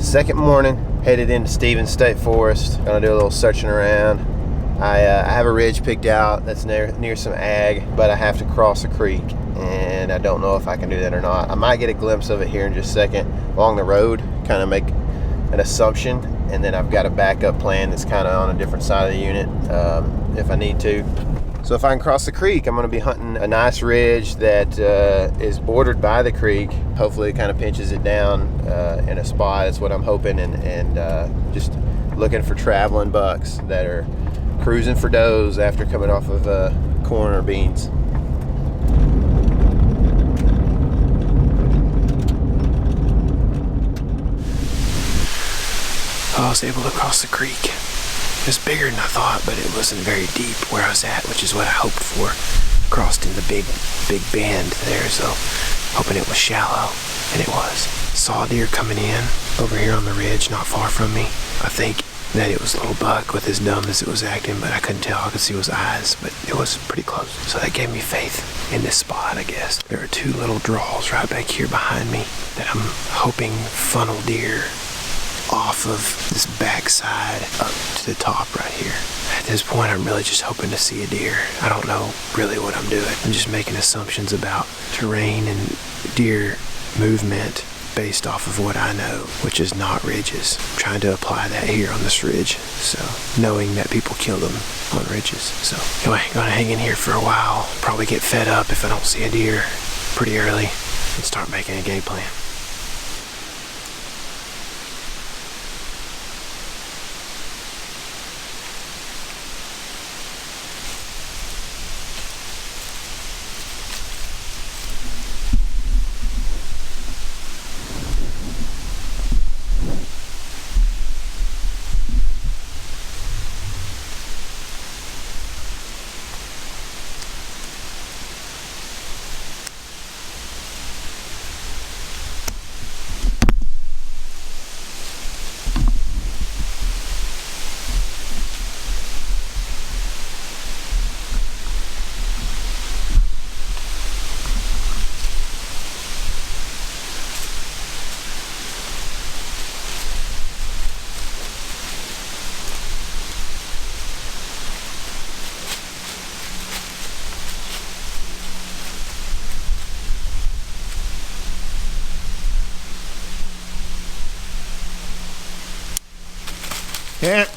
Second morning, headed into Stevens State Forest. Gonna do a little searching around. I have a ridge picked out that's near some ag, but I have to cross a creek, and I don't know if I can do that or not. I might get a glimpse of it here in just a second along the road, kind of make an assumption, and then I've got a backup plan that's kind of on a different side of the unit if I need to. So if I can cross the creek, I'm going to be hunting a nice ridge that is bordered by the creek. Hopefully it kind of pinches it down in a spot. That's what I'm hoping, and just looking for traveling bucks that are cruising for does after coming off of corn or beans. I was able to cross the creek. It was bigger than I thought, but it wasn't very deep where I was at, which is what I hoped for. Crossed in the big bend there, so hoping it was shallow, and it was. Saw a deer coming in over here on the ridge not far from me. I think that it was a little buck with as dumb as it was acting, but I couldn't tell. I could see his eyes, but it was pretty close. So that gave me faith in this spot, I guess. There are two little draws right back here behind me that I'm hoping funnel deer off of this backside up to the top right here. At this point, I'm really just hoping to see a deer. I don't know really what I'm doing. I'm just making assumptions about terrain and deer movement based off of what I know, which is not ridges. I'm trying to apply that here on this ridge, so knowing that people kill them on ridges. So anyway, gonna hang in here for a while, probably get fed up if I don't see a deer pretty early, and start making a game plan. Yeah.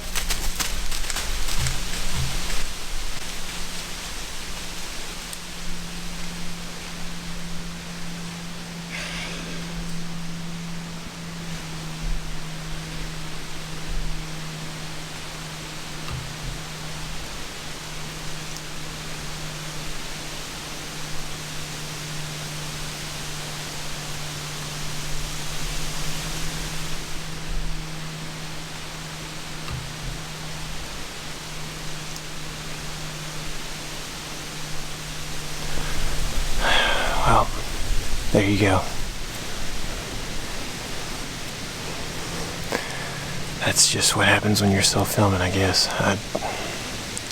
Well, there you go. That's just what happens when you're self-filming, I guess. I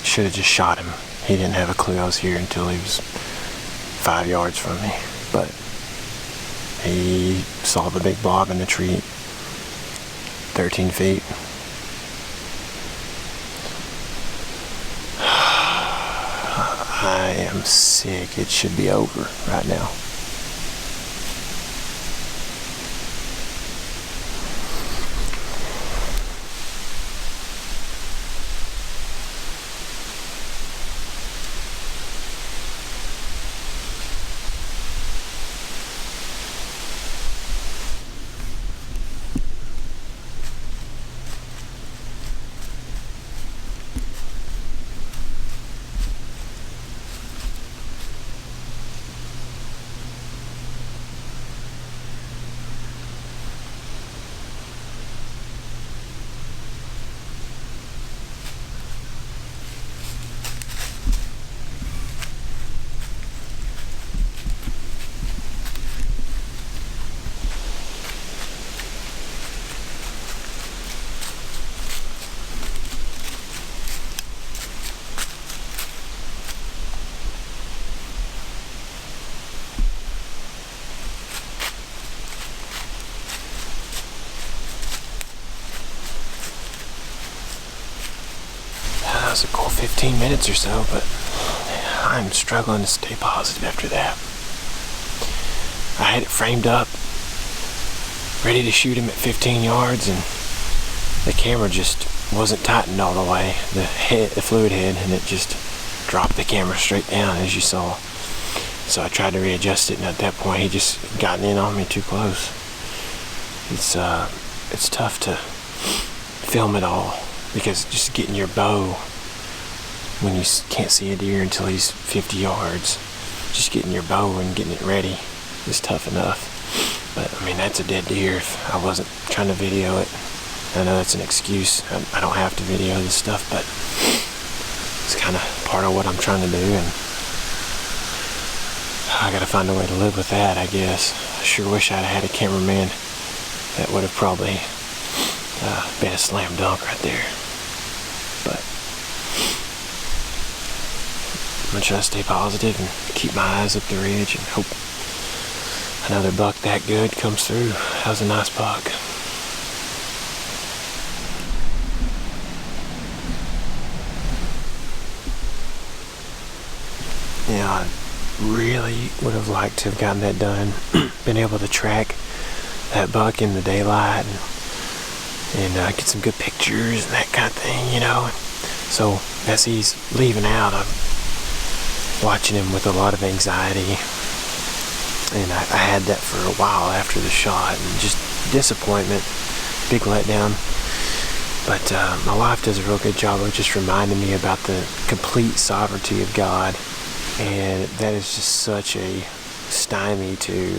should have just shot him. He didn't have a clue I was here until he was 5 yards from me. But he saw the big blob in the tree, 13 feet. I am sick. It should be over right now. was a cool 15 minutes or so, but I'm struggling to stay positive after that. I had it framed up, ready to shoot him at 15 yards, and the camera just wasn't tightened all the way, the fluid head, and it just dropped the camera straight down, as you saw. So I tried to readjust it, and at that point he just gotten in on me too close. It's tough to film it all, because just getting your bow when you can't see a deer until he's 50 yards, just getting your bow and getting it ready is tough enough. But I mean, that's a dead deer if I wasn't trying to video it. I know that's an excuse. I don't have to video this stuff, but it's kind of part of what I'm trying to do, and I gotta find a way to live with that, I guess. I sure wish I'd had a cameraman. That would have probably been a slam dunk right there. But I'm gonna try to stay positive and keep my eyes up the ridge and hope another buck that good comes through. That was a nice buck. Yeah, I really would have liked to have gotten that done. Been able to track that buck in the daylight and get some good pictures and that kind of thing, you know. So as he's leaving out, I'm watching him with a lot of anxiety, and I had that for a while after the shot, and just disappointment, big letdown. But my wife does a real good job of just reminding me about the complete sovereignty of God, and that is just such a stymie to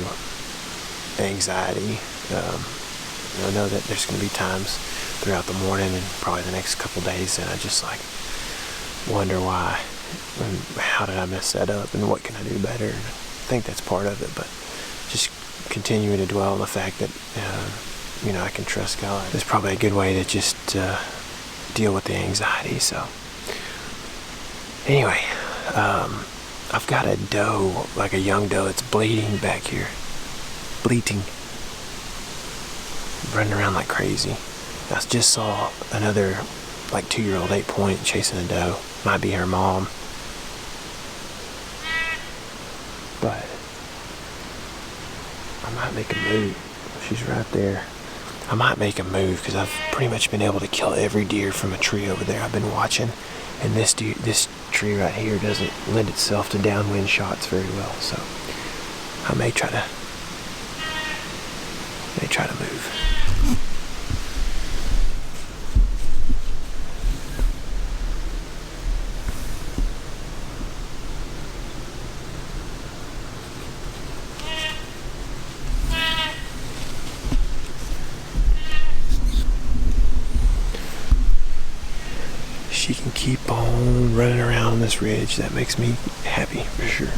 anxiety. I know that there's going to be times throughout the morning and probably the next couple days that I just like wonder why and how did I mess that up and what can I do better. And I think that's part of it, but just continuing to dwell on the fact that I can trust God is probably a good way to just deal with the anxiety. So anyway, I've got a doe, like a young doe, that's bleeding back here. Bleating. Running around like crazy. I just saw another like 2-year-old 8-point chasing a doe. Might be her mom. But I might make a move. She's right there. I might make a move because I've pretty much been able to kill every deer from a tree over there I've been watching. And this tree right here doesn't lend itself to downwind shots very well. So I may try to move. She can keep on running around this ridge. That makes me happy for sure.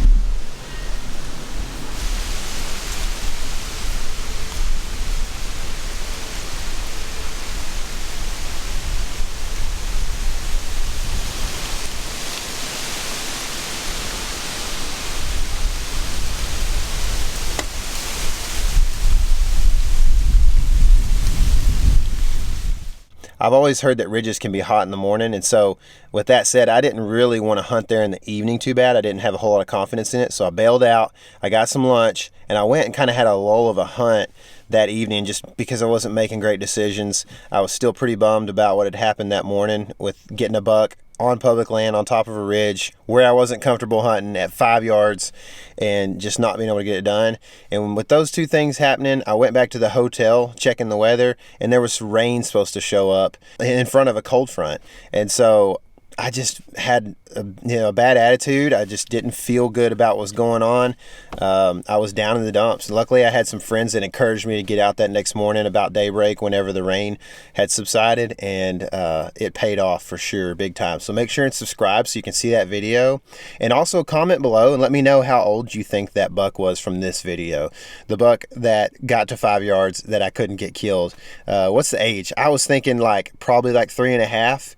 I've always heard that ridges can be hot in the morning, and so with that said, I didn't really want to hunt there in the evening too bad. I didn't have a whole lot of confidence in it, so I bailed out. I got some lunch, and I went and kind of had a lull of a hunt that evening just because I wasn't making great decisions. I was still pretty bummed about what had happened that morning with getting a buck on public land on top of a ridge where I wasn't comfortable hunting at 5 yards and just not being able to get it done. And with those two things happening, I went back to the hotel checking the weather, and there was rain supposed to show up in front of a cold front. And so I just had a bad attitude. I just didn't feel good about what was going on. I was down in the dumps. Luckily, I had some friends that encouraged me to get out that next morning about daybreak whenever the rain had subsided, and it paid off for sure, big time. So make sure and subscribe so you can see that video. And also comment below and let me know how old you think that buck was from this video. The buck that got to 5 yards that I couldn't get killed. What's the age? I was thinking probably 3.5,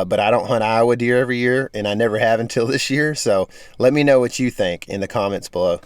but I don't hunt Iowa deer every year, and I never have until this year. So let me know what you think in the comments below.